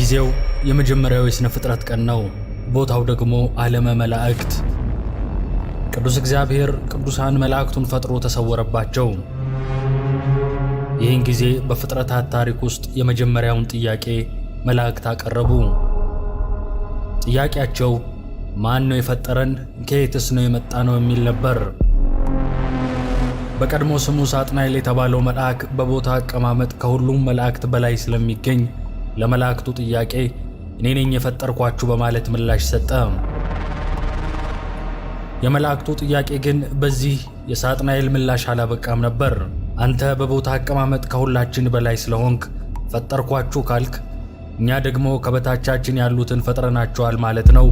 ጊዜው የመጀመሪያው የሥነ ፍጥረት ቀን ነው። ቦታው ደግሞ ዓለመ መላእክት። ቅዱስ እግዚአብሔር ቅዱሳን መላእክቱን ፈጥሮ ተሰወረባቸው። ይህን ጊዜ በፍጥረታት ታሪክ ውስጥ የመጀመሪያውን ጥያቄ መላእክት አቀረቡ። ጥያቄያቸው ማን ነው የፈጠረን? ከየትስ ነው የመጣ ነው የሚል ነበር። በቀድሞ ስሙ ሳጥናኤል የተባለው መልአክ በቦታ አቀማመጥ ከሁሉም መላእክት በላይ ስለሚገኝ ለመላእክቱ ጥያቄ እኔ ነኝ የፈጠርኳችሁ በማለት ምላሽ ሰጠ። የመላእክቱ ጥያቄ ግን በዚህ የሳጥናኤል ምላሽ አላበቃም ነበር። አንተ በቦታ አቀማመጥ ከሁላችን በላይ ስለሆንክ ፈጠርኳችሁ ካልክ እኛ ደግሞ ከበታቻችን ያሉትን ፈጥረናቸዋል ማለት ነው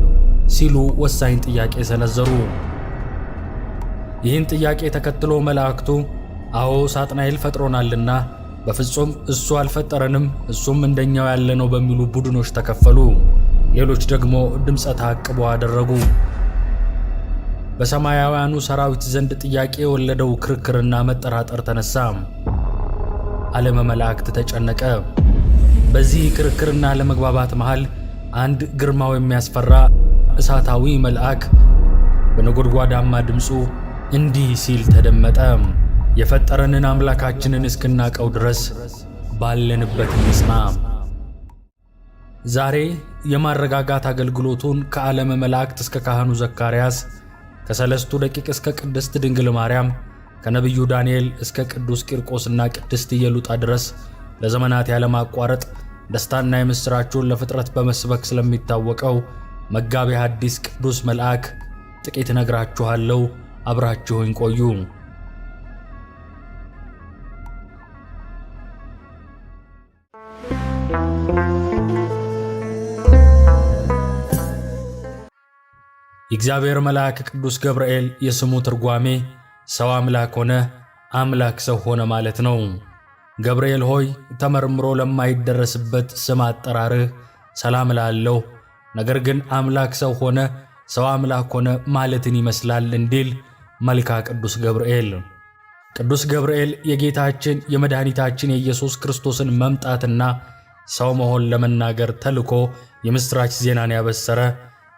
ሲሉ ወሳኝ ጥያቄ ሰነዘሩ። ይህን ጥያቄ ተከትሎ መላእክቱ አዎ ሳጥናኤል ፈጥሮናልና በፍጹም እሱ አልፈጠረንም፣ እሱም እንደኛው ያለ ነው በሚሉ ቡድኖች ተከፈሉ። ሌሎች ደግሞ ድምፀ ተአቅቦ አደረጉ። በሰማያውያኑ ሰራዊት ዘንድ ጥያቄ የወለደው ክርክርና መጠራጠር ተነሳ። ዓለመ መላእክት ተጨነቀ። በዚህ ክርክርና ለመግባባት መሃል አንድ ግርማው የሚያስፈራ እሳታዊ መልአክ በነጎድጓዳማ ድምፁ እንዲህ ሲል ተደመጠ። የፈጠረንን አምላካችንን እስክናቀው ድረስ ባለንበት እንጽና። ዛሬ የማረጋጋት አገልግሎቱን ከዓለመ መላእክት እስከ ካህኑ ዘካርያስ፣ ከሰለስቱ ደቂቅ እስከ ቅድስት ድንግል ማርያም፣ ከነቢዩ ዳንኤል እስከ ቅዱስ ቂርቆስና ቅድስት ኢየሉጣ ድረስ ለዘመናት ያለማቋረጥ ደስታና የምሥራቹን ለፍጥረት በመስበክ ስለሚታወቀው መጋቤ ሐዲስ ቅዱስ መልአክ ጥቂት እነግራችኋለሁ። አብራችሁኝ ቆዩ። የእግዚአብሔር መልአክ ቅዱስ ገብርኤል የስሙ ትርጓሜ ሰው አምላክ ሆነ፣ አምላክ ሰው ሆነ ማለት ነው። ገብርኤል ሆይ ተመርምሮ ለማይደረስበት ስም አጠራርህ ሰላም እላለሁ። ነገር ግን አምላክ ሰው ሆነ፣ ሰው አምላክ ሆነ ማለትን ይመስላል እንዲል መልካ ቅዱስ ገብርኤል። ቅዱስ ገብርኤል የጌታችን የመድኃኒታችን የኢየሱስ ክርስቶስን መምጣትና ሰው መሆን ለመናገር ተልኮ የምሥራች ዜናን ያበሰረ፣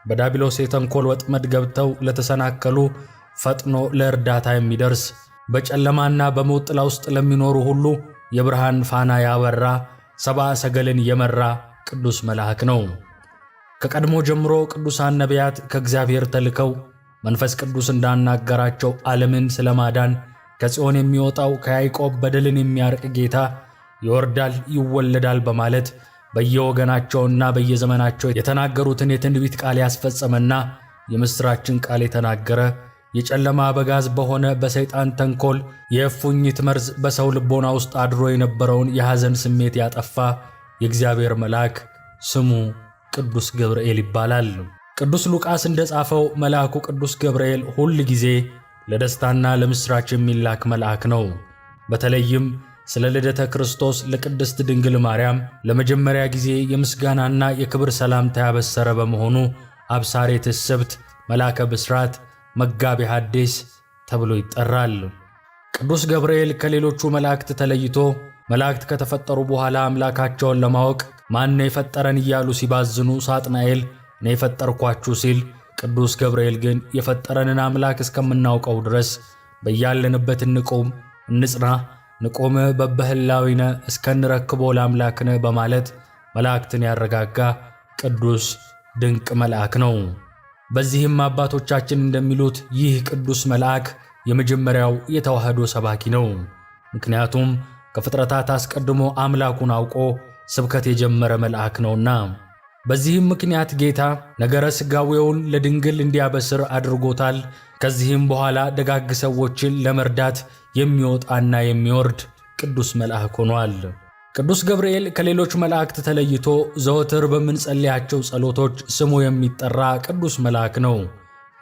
በዲያብሎስ የተንኮል ወጥመድ ገብተው ለተሰናከሉ ፈጥኖ ለእርዳታ የሚደርስ፣ በጨለማና በሞት ጥላ ውስጥ ለሚኖሩ ሁሉ የብርሃን ፋና ያበራ፣ ሰብአ ሰገልን የመራ ቅዱስ መልአክ ነው። ከቀድሞ ጀምሮ ቅዱሳን ነቢያት ከእግዚአብሔር ተልከው መንፈስ ቅዱስ እንዳናገራቸው ዓለምን ስለማዳን ከጽዮን የሚወጣው ከያዕቆብ በደልን የሚያርቅ ጌታ ይወርዳል ይወለዳል በማለት በየወገናቸውና በየዘመናቸው የተናገሩትን የትንቢት ቃል ያስፈጸመና የምሥራችን ቃል የተናገረ፣ የጨለማ አበጋዝ በሆነ በሰይጣን ተንኮል የእፉኝት መርዝ በሰው ልቦና ውስጥ አድሮ የነበረውን የሐዘን ስሜት ያጠፋ የእግዚአብሔር መልአክ ስሙ ቅዱስ ገብርኤል ይባላል። ቅዱስ ሉቃስ እንደጻፈው መልአኩ ቅዱስ ገብርኤል ሁል ጊዜ ለደስታና ለምሥራች የሚላክ መልአክ ነው። በተለይም ስለ ልደተ ክርስቶስ ለቅድስት ድንግል ማርያም ለመጀመሪያ ጊዜ የምስጋናና የክብር ሰላምታ ያበሰረ በመሆኑ አብሳሬ ትስብት፣ መልአከ ብስራት፣ መጋቤ ሐዲስ ተብሎ ይጠራል። ቅዱስ ገብርኤል ከሌሎቹ መላእክት ተለይቶ መላእክት ከተፈጠሩ በኋላ አምላካቸውን ለማወቅ ማን ነው የፈጠረን እያሉ ሲባዝኑ ሳጥናኤል እኔ የፈጠርኳችሁ ሲል፣ ቅዱስ ገብርኤል ግን የፈጠረንን አምላክ እስከምናውቀው ድረስ በያለንበት እንቁም፣ እንጽና፣ ንቁም በበህላዊነ እስከንረክቦ ለአምላክነ በማለት መላእክትን ያረጋጋ ቅዱስ ድንቅ መልአክ ነው። በዚህም አባቶቻችን እንደሚሉት ይህ ቅዱስ መልአክ የመጀመሪያው የተዋህዶ ሰባኪ ነው። ምክንያቱም ከፍጥረታት አስቀድሞ አምላኩን አውቆ ስብከት የጀመረ መልአክ ነውና። በዚህም ምክንያት ጌታ ነገረ ሥጋዌውን ለድንግል እንዲያበስር አድርጎታል። ከዚህም በኋላ ደጋግ ሰዎችን ለመርዳት የሚወጣና የሚወርድ ቅዱስ መልአክ ሆኗል። ቅዱስ ገብርኤል ከሌሎች መላእክት ተለይቶ ዘወትር በምንጸልያቸው ጸሎቶች ስሙ የሚጠራ ቅዱስ መልአክ ነው።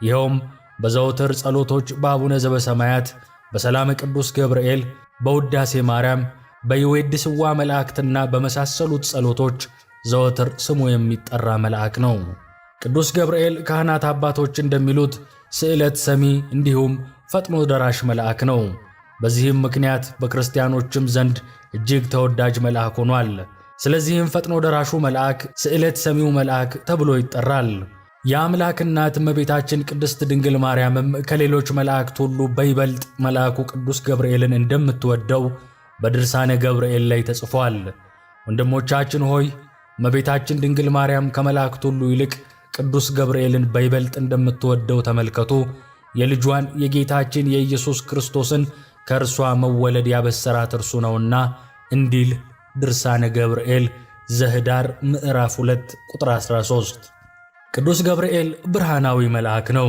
ይኸውም በዘወትር ጸሎቶች በአቡነ ዘበሰማያት፣ በሰላመ ቅዱስ ገብርኤል፣ በውዳሴ ማርያም፣ በይዌድስዋ መላእክትና በመሳሰሉት ጸሎቶች ዘወትር ስሙ የሚጠራ መልአክ ነው። ቅዱስ ገብርኤል ካህናት አባቶች እንደሚሉት ስዕለት ሰሚ እንዲሁም ፈጥኖ ደራሽ መልአክ ነው። በዚህም ምክንያት በክርስቲያኖችም ዘንድ እጅግ ተወዳጅ መልአክ ሆኗል። ስለዚህም ፈጥኖ ደራሹ መልአክ፣ ስዕለት ሰሚው መልአክ ተብሎ ይጠራል። የአምላክ እናት እመቤታችን ቅድስት ድንግል ማርያምም ከሌሎች መላእክት ሁሉ በይበልጥ መልአኩ ቅዱስ ገብርኤልን እንደምትወደው በድርሳነ ገብርኤል ላይ ተጽፏል። ወንድሞቻችን ሆይ እመቤታችን ድንግል ማርያም ከመላእክት ሁሉ ይልቅ ቅዱስ ገብርኤልን በይበልጥ እንደምትወደው ተመልከቱ። የልጇን የጌታችን የኢየሱስ ክርስቶስን ከእርሷ መወለድ ያበሰራት እርሱ ነውና እንዲል ድርሳነ ገብርኤል ዘኅዳር ምዕራፍ 2 ቁጥር 13። ቅዱስ ገብርኤል ብርሃናዊ መልአክ ነው።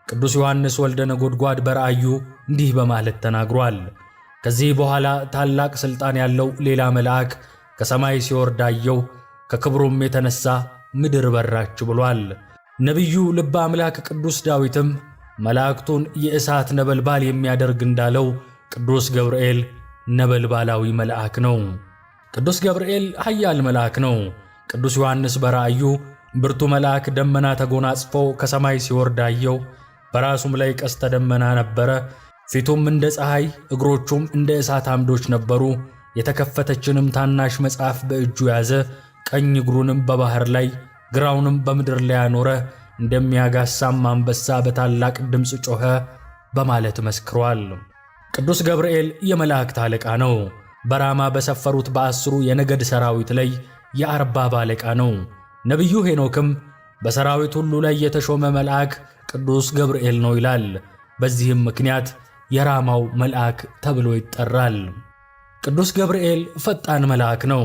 ቅዱስ ዮሐንስ ወልደ ነጎድጓድ በራእዩ እንዲህ በማለት ተናግሯል። ከዚህ በኋላ ታላቅ ሥልጣን ያለው ሌላ መልአክ ከሰማይ ሲወርድ አየሁ፣ ከክብሩም የተነሣ ምድር በራች ብሏል። ነቢዩ ልበ አምላክ ቅዱስ ዳዊትም መላእክቱን የእሳት ነበልባል የሚያደርግ እንዳለው ቅዱስ ገብርኤል ነበልባላዊ መልአክ ነው። ቅዱስ ገብርኤል ኃያል መልአክ ነው። ቅዱስ ዮሐንስ በራእዩ ብርቱ መልአክ ደመና ተጎናጽፎ ከሰማይ ሲወርድ አየሁ፣ በራሱም ላይ ቀስተ ደመና ነበረ፣ ፊቱም እንደ ፀሐይ እግሮቹም እንደ እሳት አምዶች ነበሩ። የተከፈተችንም ታናሽ መጽሐፍ በእጁ ያዘ፣ ቀኝ እግሩንም በባሕር ላይ ግራውንም በምድር ላይ አኖረ፣ እንደሚያጋሳም አንበሳ በታላቅ ድምፅ ጮኸ በማለት መስክሯል። ቅዱስ ገብርኤል የመላእክት አለቃ ነው። በራማ በሰፈሩት በ10 የነገድ ሰራዊት ላይ የ40 አለቃ ነው። ነቢዩ ሄኖክም በሰራዊት ሁሉ ላይ የተሾመ መልአክ ቅዱስ ገብርኤል ነው ይላል። በዚህም ምክንያት የራማው መልአክ ተብሎ ይጠራል። ቅዱስ ገብርኤል ፈጣን መልአክ ነው።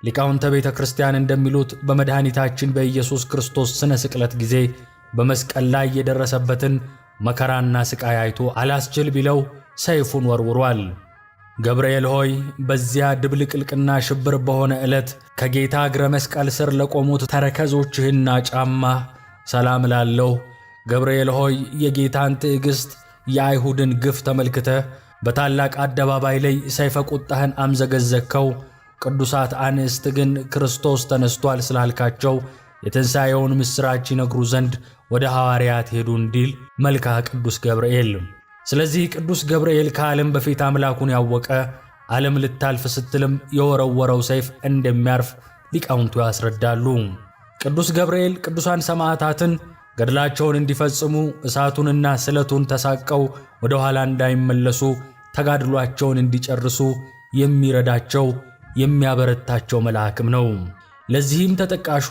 ሊቃውንተ ቤተ ክርስቲያን እንደሚሉት በመድኃኒታችን በኢየሱስ ክርስቶስ ስነ ስቅለት ጊዜ በመስቀል ላይ የደረሰበትን መከራና ስቃይ አይቶ አላስችል ቢለው ሰይፉን ወርውሯል። ገብርኤል ሆይ በዚያ ድብልቅልቅና ሽብር በሆነ ዕለት ከጌታ እግረ መስቀል ስር ለቆሙት ተረከዞችህና ጫማ ሰላም ላለሁ። ገብርኤል ሆይ የጌታን ትዕግሥት የአይሁድን ግፍ ተመልክተህ በታላቅ አደባባይ ላይ ሰይፈ ቁጣህን አምዘገዘግከው። ቅዱሳት አንስት ግን ክርስቶስ ተነስቷል ስላልካቸው የትንሣኤውን ምስራች ይነግሩ ዘንድ ወደ ሐዋርያት ሄዱ እንዲል መልካ ቅዱስ ገብርኤል። ስለዚህ ቅዱስ ገብርኤል ከዓለም በፊት አምላኩን ያወቀ፣ ዓለም ልታልፍ ስትልም የወረወረው ሰይፍ እንደሚያርፍ ሊቃውንቱ ያስረዳሉ። ቅዱስ ገብርኤል ቅዱሳን ሰማዕታትን ገድላቸውን እንዲፈጽሙ እሳቱንና ስለቱን ተሳቀው ወደ ኋላ እንዳይመለሱ ተጋድሏቸውን እንዲጨርሱ የሚረዳቸው የሚያበረታቸው መልአክም ነው። ለዚህም ተጠቃሹ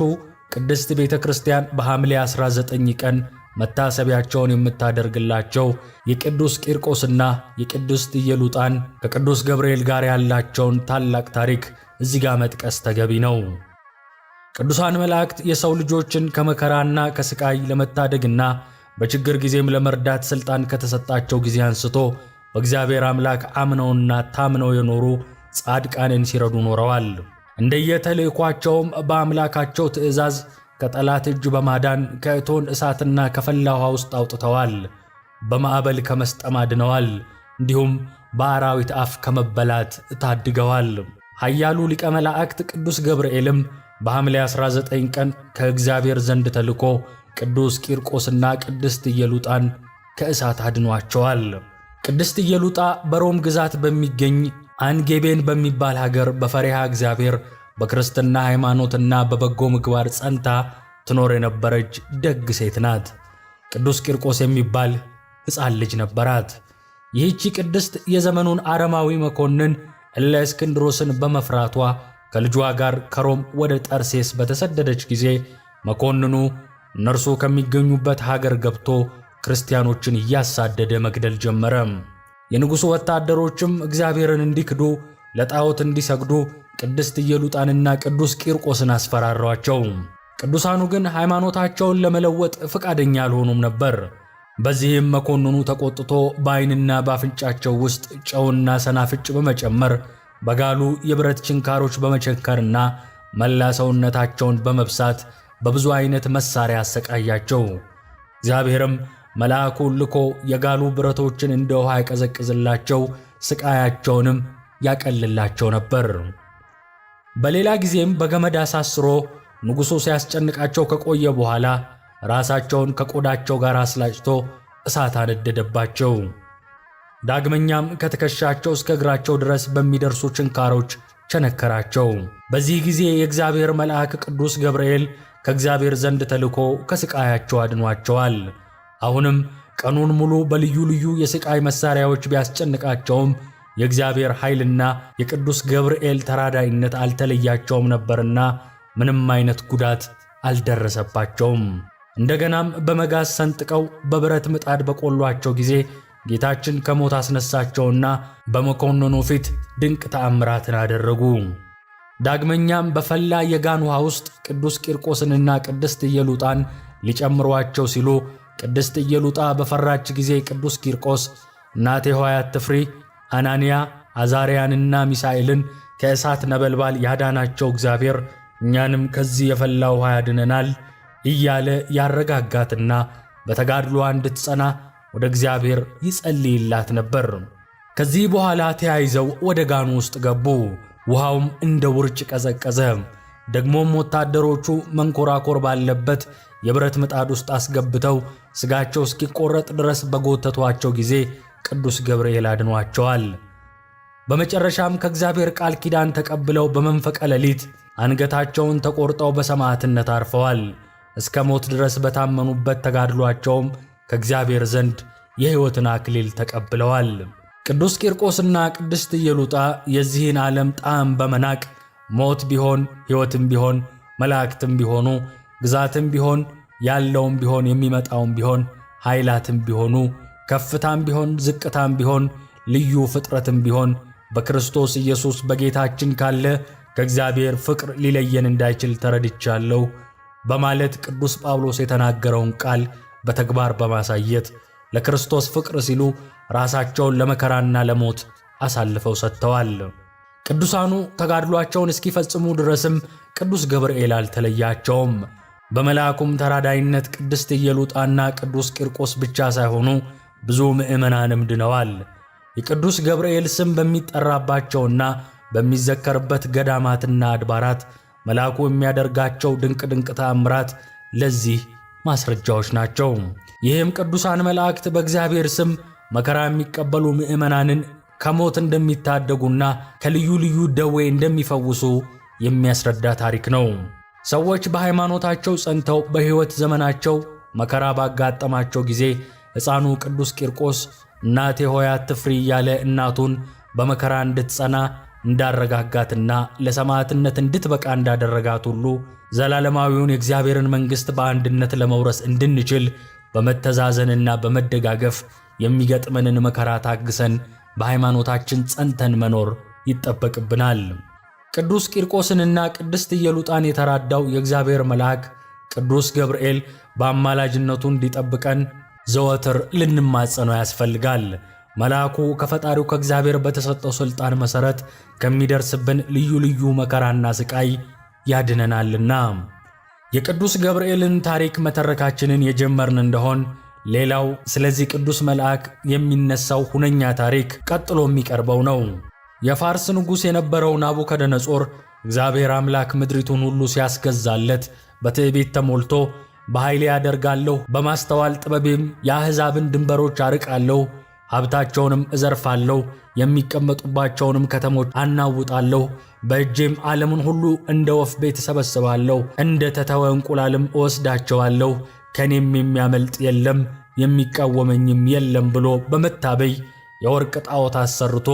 ቅድስት ቤተ ክርስቲያን በሐምሌ 19 ቀን መታሰቢያቸውን የምታደርግላቸው የቅዱስ ቂርቆስና የቅድስት ኢየሉጣን ከቅዱስ ገብርኤል ጋር ያላቸውን ታላቅ ታሪክ እዚህ ጋር መጥቀስ ተገቢ ነው። ቅዱሳን መላእክት የሰው ልጆችን ከመከራና ከስቃይ ለመታደግና በችግር ጊዜም ለመርዳት ሥልጣን ከተሰጣቸው ጊዜ አንስቶ በእግዚአብሔር አምላክ አምነውና ታምነው የኖሩ ጻድቃንን ሲረዱ ኖረዋል። እንደየተልእኳቸውም በአምላካቸው ትእዛዝ ከጠላት እጅ በማዳን ከእቶን እሳትና ከፈላ ውሃ ውስጥ አውጥተዋል። በማዕበል ከመስጠም አድነዋል። እንዲሁም በአራዊት አፍ ከመበላት ታድገዋል። ኃያሉ ሊቀ መላእክት ቅዱስ ገብርኤልም በሐምሌ 19 ቀን ከእግዚአብሔር ዘንድ ተልኮ ቅዱስ ቂርቆስና ቅድስት ኢየሉጣን ከእሳት አድኗቸዋል። ቅድስት ኢየሉጣ በሮም ግዛት በሚገኝ አንጌቤን በሚባል ሀገር በፈሪሃ እግዚአብሔር በክርስትና ሃይማኖትና በበጎ ምግባር ጸንታ ትኖር የነበረች ደግ ሴት ናት። ቅዱስ ቂርቆስ የሚባል ሕፃን ልጅ ነበራት። ይህቺ ቅድስት የዘመኑን አረማዊ መኮንን እለእስክንድሮስን በመፍራቷ ከልጇ ጋር ከሮም ወደ ጠርሴስ በተሰደደች ጊዜ መኮንኑ እነርሱ ከሚገኙበት ሀገር ገብቶ ክርስቲያኖችን እያሳደደ መግደል ጀመረ። የንጉሡ ወታደሮችም እግዚአብሔርን እንዲክዱ ለጣዖት እንዲሰግዱ ቅድስት ኢየሉጣንና ቅዱስ ቂርቆስን አስፈራሯቸው። ቅዱሳኑ ግን ሃይማኖታቸውን ለመለወጥ ፈቃደኛ አልሆኑም ነበር። በዚህም መኮንኑ ተቆጥቶ በዓይንና በአፍንጫቸው ውስጥ ጨውና ሰናፍጭ በመጨመር በጋሉ የብረት ችንካሮች በመቸንከርና መላ ሰውነታቸውን በመብሳት በብዙ ዓይነት መሳሪያ አሰቃያቸው። እግዚአብሔርም መልአኩን ልኮ የጋሉ ብረቶችን እንደ ውሃ ያቀዘቅዝላቸው፣ ስቃያቸውንም ያቀልላቸው ነበር። በሌላ ጊዜም በገመድ አሳስሮ ንጉሡ ሲያስጨንቃቸው ከቆየ በኋላ ራሳቸውን ከቆዳቸው ጋር አስላጭቶ እሳት አነደደባቸው። ዳግመኛም ከትከሻቸው እስከ እግራቸው ድረስ በሚደርሱ ችንካሮች ቸነከራቸው። በዚህ ጊዜ የእግዚአብሔር መልአክ ቅዱስ ገብርኤል ከእግዚአብሔር ዘንድ ተልኮ ከስቃያቸው አድኗቸዋል። አሁንም ቀኑን ሙሉ በልዩ ልዩ የስቃይ መሳሪያዎች ቢያስጨንቃቸውም የእግዚአብሔር ኃይልና የቅዱስ ገብርኤል ተራዳይነት አልተለያቸውም ነበርና ምንም አይነት ጉዳት አልደረሰባቸውም። እንደገናም በመጋዝ ሰንጥቀው በብረት ምጣድ በቆሏቸው ጊዜ ጌታችን ከሞት አስነሳቸውና በመኮንኑ ፊት ድንቅ ተአምራትን አደረጉ። ዳግመኛም በፈላ የጋን ውሃ ውስጥ ቅዱስ ቂርቆስንና ቅድስት ኢየሉጣን ሊጨምሯቸው ሲሉ ቅድስት ኢየሉጣ በፈራች ጊዜ ቅዱስ ቂርቆስ እናቴ ሆይ አትፍሪ፣ አናንያ አዛርያንና ሚሳኤልን ከእሳት ነበልባል ያዳናቸው እግዚአብሔር እኛንም ከዚህ የፈላ ውሃ ያድነናል እያለ ያረጋጋትና በተጋድሎዋ እንድትጸና ወደ እግዚአብሔር ይጸልይላት ነበር። ከዚህ በኋላ ተያይዘው ወደ ጋኑ ውስጥ ገቡ። ውሃውም እንደ ውርጭ ቀዘቀዘ። ደግሞም ወታደሮቹ መንኮራኮር ባለበት የብረት ምጣድ ውስጥ አስገብተው ስጋቸው እስኪቆረጥ ድረስ በጎተቷቸው ጊዜ ቅዱስ ገብርኤል አድኗቸዋል። በመጨረሻም ከእግዚአብሔር ቃል ኪዳን ተቀብለው በመንፈቀ ሌሊት አንገታቸውን ተቆርጠው በሰማዕትነት አርፈዋል። እስከ ሞት ድረስ በታመኑበት ተጋድሏቸውም ከእግዚአብሔር ዘንድ የሕይወትን አክሊል ተቀብለዋል። ቅዱስ ቂርቆስና ቅድስት ኢየሉጣ የዚህን ዓለም ጣዕም በመናቅ ሞት ቢሆን ሕይወትም ቢሆን መላእክትም ቢሆኑ ግዛትም ቢሆን ያለውም ቢሆን የሚመጣውም ቢሆን ኃይላትም ቢሆኑ ከፍታም ቢሆን ዝቅታም ቢሆን ልዩ ፍጥረትም ቢሆን በክርስቶስ ኢየሱስ በጌታችን ካለ ከእግዚአብሔር ፍቅር ሊለየን እንዳይችል ተረድቻለሁ በማለት ቅዱስ ጳውሎስ የተናገረውን ቃል በተግባር በማሳየት ለክርስቶስ ፍቅር ሲሉ ራሳቸውን ለመከራና ለሞት አሳልፈው ሰጥተዋል። ቅዱሳኑ ተጋድሏቸውን እስኪፈጽሙ ድረስም ቅዱስ ገብርኤል አልተለያቸውም። በመልአኩም ተራዳይነት ቅድስት ኢየሉጣና ቅዱስ ቂርቆስ ብቻ ሳይሆኑ ብዙ ምዕመናንም ድነዋል። የቅዱስ ገብርኤል ስም በሚጠራባቸውና በሚዘከርበት ገዳማትና አድባራት መልአኩ የሚያደርጋቸው ድንቅ ድንቅ ተአምራት ለዚህ ማስረጃዎች ናቸው። ይህም ቅዱሳን መላእክት በእግዚአብሔር ስም መከራ የሚቀበሉ ምዕመናንን ከሞት እንደሚታደጉና ከልዩ ልዩ ደዌ እንደሚፈውሱ የሚያስረዳ ታሪክ ነው። ሰዎች በሃይማኖታቸው ጸንተው በሕይወት ዘመናቸው መከራ ባጋጠማቸው ጊዜ ሕፃኑ ቅዱስ ቂርቆስ እናቴ ሆይ አትፍሪ እያለ እናቱን በመከራ እንድትጸና እንዳረጋጋትና ለሰማዕትነት እንድትበቃ እንዳደረጋት ሁሉ ዘላለማዊውን የእግዚአብሔርን መንግሥት በአንድነት ለመውረስ እንድንችል በመተዛዘንና በመደጋገፍ የሚገጥመንን መከራ ታግሰን በሃይማኖታችን ጸንተን መኖር ይጠበቅብናል። ቅዱስ ቂርቆስንና ቅድስት ኢየሉጣን የተራዳው የእግዚአብሔር መልአክ ቅዱስ ገብርኤል በአማላጅነቱ እንዲጠብቀን ዘወትር ልንማጸነው ያስፈልጋል። መልአኩ ከፈጣሪው ከእግዚአብሔር በተሰጠው ሥልጣን መሠረት ከሚደርስብን ልዩ ልዩ መከራና ስቃይ ያድነናልና። የቅዱስ ገብርኤልን ታሪክ መተረካችንን የጀመርን እንደሆን ሌላው ስለዚህ ቅዱስ መልአክ የሚነሳው ሁነኛ ታሪክ ቀጥሎ የሚቀርበው ነው። የፋርስ ንጉሥ የነበረው ናቡከደነጾር እግዚአብሔር አምላክ ምድሪቱን ሁሉ ሲያስገዛለት በትዕቢት ተሞልቶ በኃይሌ ያደርጋለሁ፣ በማስተዋል ጥበቤም የአሕዛብን ድንበሮች አርቃለሁ፣ ሀብታቸውንም እዘርፋለሁ፣ የሚቀመጡባቸውንም ከተሞች አናውጣለሁ፣ በእጄም ዓለምን ሁሉ እንደ ወፍ ቤት እሰበስባለሁ፣ እንደ ተተወ እንቁላልም እወስዳቸዋለሁ፣ ከኔም የሚያመልጥ የለም የሚቃወመኝም የለም ብሎ በመታበይ የወርቅ ጣዖት አሰርቶ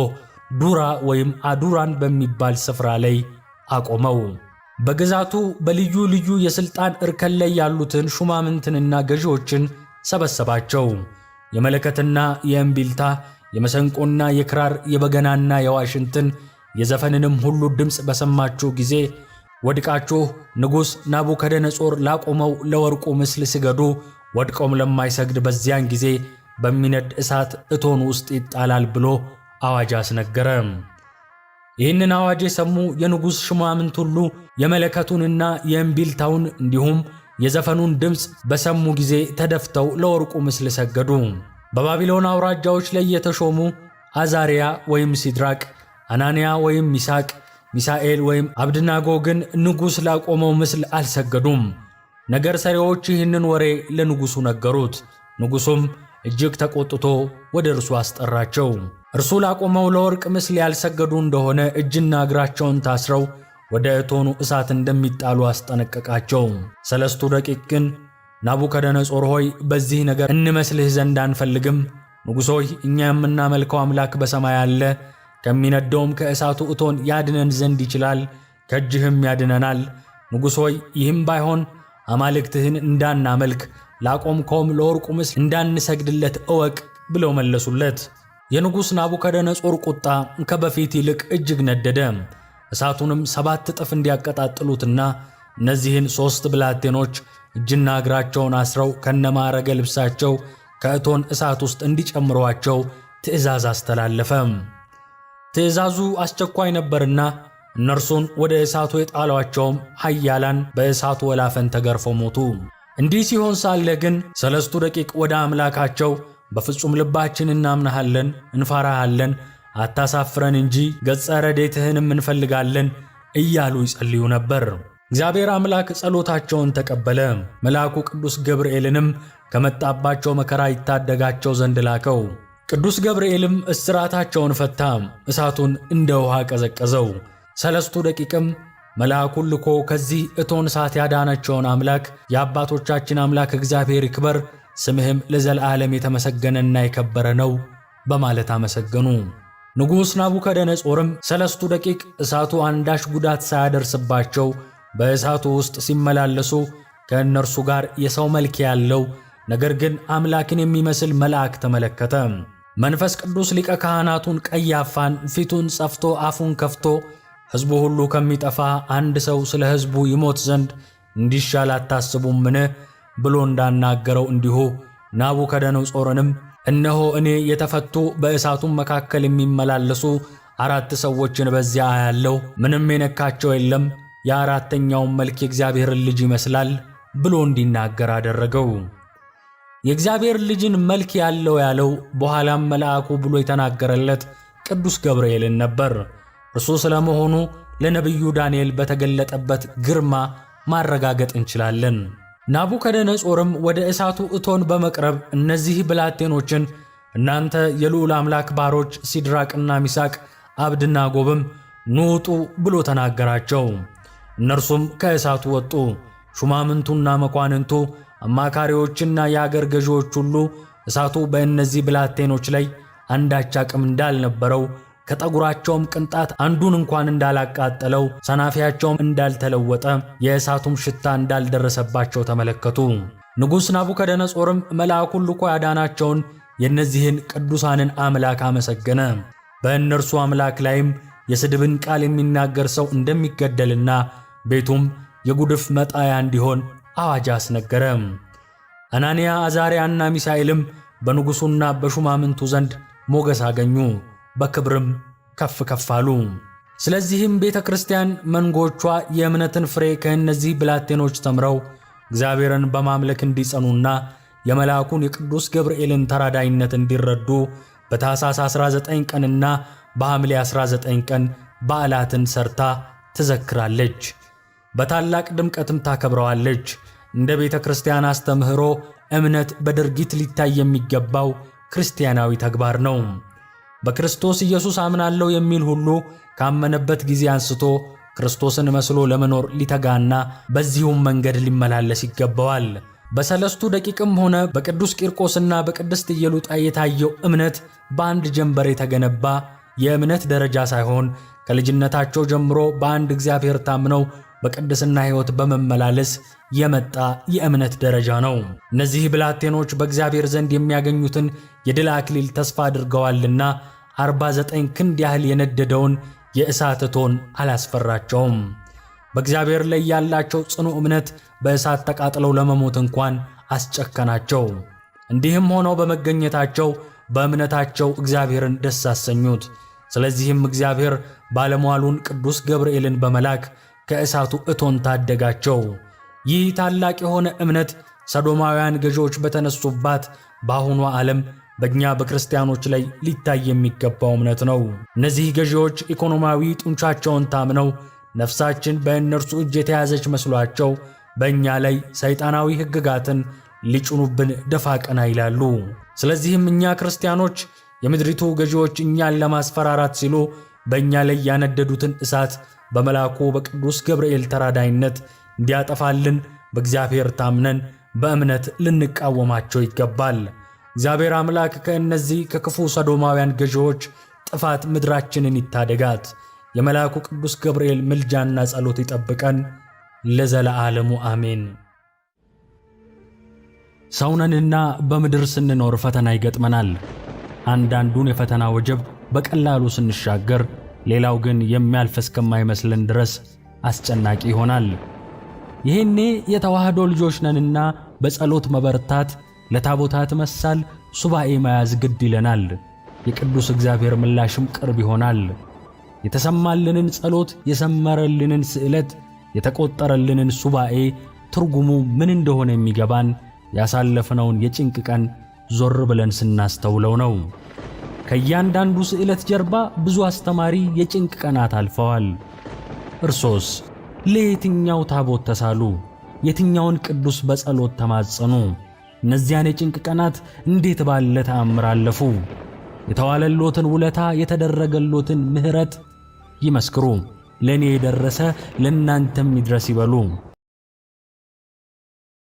ዱራ ወይም አዱራን በሚባል ስፍራ ላይ አቆመው። በግዛቱ በልዩ ልዩ የሥልጣን እርከን ላይ ያሉትን ሹማምንትንና ገዢዎችን ሰበሰባቸው። የመለከትና የእምቢልታ የመሰንቆና የክራር የበገናና የዋሽንትን የዘፈንንም ሁሉ ድምፅ በሰማችሁ ጊዜ ወድቃችሁ ንጉሥ ናቡከደነጾር ላቆመው ለወርቁ ምስል ስገዱ፣ ወድቆም ለማይሰግድ በዚያን ጊዜ በሚነድ እሳት እቶን ውስጥ ይጣላል ብሎ አዋጅ አስነገረ። ይህንን አዋጅ የሰሙ የንጉሥ ሹማምንት ሁሉ የመለከቱንና የእምቢልታውን እንዲሁም የዘፈኑን ድምፅ በሰሙ ጊዜ ተደፍተው ለወርቁ ምስል ሰገዱ። በባቢሎን አውራጃዎች ላይ የተሾሙ አዛርያ ወይም ሲድራቅ፣ አናንያ ወይም ሚሳቅ፣ ሚሳኤል ወይም አብድናጎ ግን ንጉሥ ላቆመው ምስል አልሰገዱም። ነገር ሰሪዎች ይህንን ወሬ ለንጉሡ ነገሩት። ንጉሡም እጅግ ተቆጥቶ ወደ እርሱ አስጠራቸው። እርሱ ላቆመው ለወርቅ ምስል ያልሰገዱ እንደሆነ እጅና እግራቸውን ታስረው ወደ እቶኑ እሳት እንደሚጣሉ አስጠነቀቃቸው። ሰለስቱ ደቂቅ ግን ናቡከደነጾር ሆይ በዚህ ነገር እንመስልህ ዘንድ አንፈልግም። ንጉሥ ሆይ እኛ የምናመልከው አምላክ በሰማይ አለ፣ ከሚነደውም ከእሳቱ እቶን ያድነን ዘንድ ይችላል፣ ከእጅህም ያድነናል። ንጉሥ ሆይ ይህም ባይሆን አማልክትህን እንዳናመልክ ላቆምከውም ለወርቁ ምስል እንዳንሰግድለት እወቅ ብለው መለሱለት። የንጉሥ ናቡከደነጾር ቁጣ ከበፊት ይልቅ እጅግ ነደደ። እሳቱንም 7 እጥፍ እንዲያቀጣጥሉትና እነዚህን 3 ብላቴኖች እጅና እግራቸውን አስረው ከነማረገ ልብሳቸው ከእቶን እሳት ውስጥ እንዲጨምሯቸው ትእዛዝ አስተላለፈ። ትእዛዙ አስቸኳይ ነበርና እነርሱን ወደ እሳቱ የጣሏቸውም ኃያላን በእሳቱ ወላፈን ተገርፈው ሞቱ። እንዲህ ሲሆን ሳለ ግን ሰለስቱ ደቂቅ ወደ አምላካቸው በፍጹም ልባችን እናምናሃለን፣ እንፈራሃለን፣ አታሳፍረን እንጂ ገጸ ረድኤትህንም እንፈልጋለን እያሉ ይጸልዩ ነበር። እግዚአብሔር አምላክ ጸሎታቸውን ተቀበለ። መልአኩ ቅዱስ ገብርኤልንም ከመጣባቸው መከራ ይታደጋቸው ዘንድ ላከው። ቅዱስ ገብርኤልም እስራታቸውን ፈታ፣ እሳቱን እንደ ውሃ ቀዘቀዘው። ሰለስቱ ደቂቅም መልአኩን ልኮ ከዚህ እቶን እሳት ያዳናቸውን አምላክ የአባቶቻችን አምላክ እግዚአብሔር ይክበር፣ ስምህም ለዘላለም የተመሰገነና የከበረ ነው በማለት አመሰገኑ። ንጉሥ ናቡከደነጾርም ሰለስቱ ደቂቅ እሳቱ አንዳች ጉዳት ሳያደርስባቸው በእሳቱ ውስጥ ሲመላለሱ ከእነርሱ ጋር የሰው መልክ ያለው ነገር ግን አምላክን የሚመስል መልአክ ተመለከተ። መንፈስ ቅዱስ ሊቀ ካህናቱን ቀያፋን ፊቱን ጸፍቶ አፉን ከፍቶ ሕዝቡ ሁሉ ከሚጠፋ አንድ ሰው ስለ ሕዝቡ ይሞት ዘንድ እንዲሻል አታስቡምን ብሎ እንዳናገረው እንዲሁ ናቡከደነጾርንም እነሆ እኔ የተፈቱ በእሳቱም መካከል የሚመላለሱ 4 ሰዎችን በዚያ አያለሁ፣ ምንም የነካቸው የለም፣ የአራተኛውም መልክ የእግዚአብሔርን ልጅ ይመስላል ብሎ እንዲናገር አደረገው። የእግዚአብሔር ልጅን መልክ ያለው በኋላም መልአኩ ብሎ የተናገረለት ቅዱስ ገብርኤልን ነበር። እርሱ ስለመሆኑ ለነቢዩ ዳንኤል በተገለጠበት ግርማ ማረጋገጥ እንችላለን። ናቡከደነጾርም ወደ እሳቱ እቶን በመቅረብ እነዚህ ብላቴኖችን እናንተ የልዑል አምላክ ባሮች ሲድራቅና ሚሳቅ አብድናጎብም ኑ ውጡ ብሎ ተናገራቸው። እነርሱም ከእሳቱ ወጡ። ሹማምንቱና መኳንንቱ፣ አማካሪዎችና የአገር ገዢዎች ሁሉ እሳቱ በእነዚህ ብላቴኖች ላይ አንዳች አቅም እንዳልነበረው ከጠጉራቸውም ቅንጣት አንዱን እንኳን እንዳላቃጠለው ሰናፊያቸውም እንዳልተለወጠ የእሳቱም ሽታ እንዳልደረሰባቸው ተመለከቱ። ንጉሥ ናቡከደነጾርም መልአኩን ልኮ ያዳናቸውን የእነዚህን ቅዱሳንን አምላክ አመሰገነ። በእነርሱ አምላክ ላይም የስድብን ቃል የሚናገር ሰው እንደሚገደልና ቤቱም የጉድፍ መጣያ እንዲሆን አዋጅ አስነገረ። አናንያ፣ አዛርያና ሚሳኤልም በንጉሡና በሹማምንቱ ዘንድ ሞገስ አገኙ፣ በክብርም ከፍ ከፍ አሉ። ስለዚህም ቤተ ክርስቲያን መንጎቿ የእምነትን ፍሬ ከእነዚህ ብላቴኖች ተምረው እግዚአብሔርን በማምለክ እንዲጸኑና የመልአኩን የቅዱስ ገብርኤልን ተራዳይነት እንዲረዱ በታኅሳስ 19 ቀንና በሐምሌ 19 ቀን በዓላትን ሰርታ ትዘክራለች። በታላቅ ድምቀትም ታከብረዋለች። እንደ ቤተ ክርስቲያን አስተምህሮ እምነት በድርጊት ሊታይ የሚገባው ክርስቲያናዊ ተግባር ነው። በክርስቶስ ኢየሱስ አምናለሁ የሚል ሁሉ ካመነበት ጊዜ አንስቶ ክርስቶስን መስሎ ለመኖር ሊተጋና በዚሁም መንገድ ሊመላለስ ይገባዋል። በሰለስቱ ደቂቅም ሆነ በቅዱስ ቂርቆስና በቅድስት ኢየሉጣ የታየው እምነት በአንድ ጀንበር የተገነባ የእምነት ደረጃ ሳይሆን ከልጅነታቸው ጀምሮ በአንድ እግዚአብሔር ታምነው በቅድስና ሕይወት በመመላለስ የመጣ የእምነት ደረጃ ነው። እነዚህ ብላቴኖች በእግዚአብሔር ዘንድ የሚያገኙትን የድል አክሊል ተስፋ አድርገዋልና 49 ክንድ ያህል የነደደውን የእሳት እቶን አላስፈራቸውም። በእግዚአብሔር ላይ ያላቸው ጽኑ እምነት በእሳት ተቃጥለው ለመሞት እንኳን አስጨከናቸው። እንዲህም ሆነው በመገኘታቸው በእምነታቸው እግዚአብሔርን ደስ አሰኙት። ስለዚህም እግዚአብሔር ባለሟሉን ቅዱስ ገብርኤልን በመላክ ከእሳቱ እቶን ታደጋቸው። ይህ ታላቅ የሆነ እምነት ሰዶማውያን ገዢዎች በተነሱባት በአሁኗ ዓለም በእኛ በክርስቲያኖች ላይ ሊታይ የሚገባው እምነት ነው። እነዚህ ገዢዎች ኢኮኖሚያዊ ጡንቻቸውን ታምነው ነፍሳችን በእነርሱ እጅ የተያዘች መስሏቸው በእኛ ላይ ሰይጣናዊ ሕግጋትን ሊጭኑብን ደፋ ቀና ይላሉ። ስለዚህም እኛ ክርስቲያኖች የምድሪቱ ገዢዎች እኛን ለማስፈራራት ሲሉ በእኛ ላይ ያነደዱትን እሳት በመልአኩ በቅዱስ ገብርኤል ተራዳይነት እንዲያጠፋልን በእግዚአብሔር ታምነን በእምነት ልንቃወማቸው ይገባል። እግዚአብሔር አምላክ ከእነዚህ ከክፉ ሰዶማውያን ገዢዎች ጥፋት ምድራችንን ይታደጋት። የመልአኩ ቅዱስ ገብርኤል ምልጃና ጸሎት ይጠብቀን ለዘለዓለሙ አሜን። ሰውነንና በምድር ስንኖር ፈተና ይገጥመናል። አንዳንዱን የፈተና ወጀብ በቀላሉ ስንሻገር፣ ሌላው ግን የሚያልፍ እስከማይመስለን ድረስ አስጨናቂ ይሆናል። ይሄኔ የተዋህዶ ልጆች ነንና በጸሎት መበርታት፣ ለታቦታት መሳል፣ ሱባኤ መያዝ ግድ ይለናል። የቅዱስ እግዚአብሔር ምላሽም ቅርብ ይሆናል። የተሰማልንን ጸሎት፣ የሰመረልንን ስዕለት፣ የተቆጠረልንን ሱባኤ ትርጉሙ ምን እንደሆነ የሚገባን ያሳለፍነውን የጭንቅ ቀን ዞር ብለን ስናስተውለው ነው። ከእያንዳንዱ ስዕለት ጀርባ ብዙ አስተማሪ የጭንቅ ቀናት አልፈዋል። እርሶስ ለየትኛው ታቦት ተሳሉ? የትኛውን ቅዱስ በጸሎት ተማጸኑ? እነዚያን የጭንቅ ቀናት እንዴት ባለ ተአምር አለፉ? የተዋለሎትን ውለታ፣ የተደረገሎትን ምሕረት ይመስክሩ። ለእኔ የደረሰ ለእናንተም ይድረስ ይበሉ።